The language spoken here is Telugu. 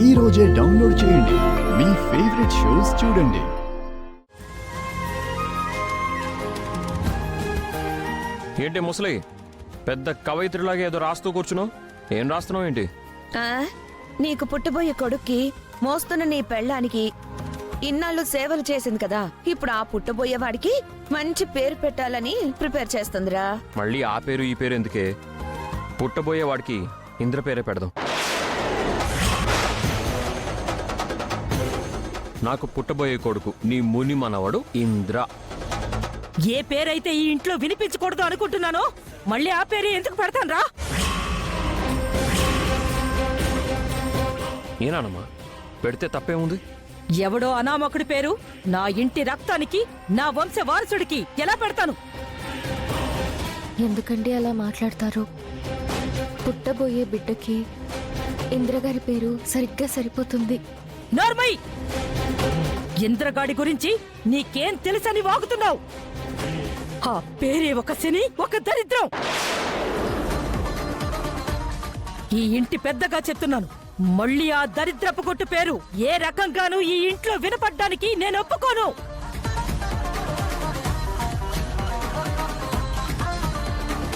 ఈ రోజే డౌన్లోడ్ చేయండి. మీ ఫేవరెట్ షోస్ చూడండి. ఏంటి ముసలి పెద్ద కవయిత్రిలాగా ఏదో రాస్తూ కూర్చున్నావు? ఏం రాస్తున్నావు ఏంటి? నీకు పుట్టబోయే కొడుక్కి మోస్తున్న నీ పెళ్ళానికి ఇన్నాళ్ళు సేవలు చేసింది కదా, ఇప్పుడు ఆ పుట్టబోయే వాడికి మంచి పేరు పెట్టాలని ప్రిపేర్ చేస్తుందిరా. మళ్ళీ ఆ పేరు ఈ పేరు ఎందుకే? పుట్టబోయే వాడికి ఇంద్ర పేరే పెడదాం. నాకు పుట్టబోయే కొడుకు నీ ముని మనవడు ఇంద్ర. ఏ పేరైతే ఈ ఇంట్లో వినిపించకూడదు అనుకుంటున్నానో మళ్ళీ ఆ పేరు ఎందుకు పెడతాన్రా? ఏనానమ్మా, పెడితే తప్పేముంది? ఎవడో అనామకుడి పేరు నా ఇంటి రక్తానికి, నా వంశ వారసుడికి ఎలా పెడతాను? ఎందుకండి అలా మాట్లాడతారు? పుట్టబోయే బిడ్డకి ఇంద్రగారి పేరు సరిగ్గా సరిపోతుంది. నార్మై! ఇంద్రగాడి గురించి నీకేం తెలుసని వాగుతున్నావు? ఆ పేరే ఒక శని, ఒక దరిద్రం. ఈ ఇంటి పెద్దగా చెప్తున్నాను, మళ్ళీ ఆ దరిద్రపు కొట్టు పేరు ఏ రకంగానూ ఈ ఇంట్లో వినపడ్డానికి నేను ఒప్పుకోను.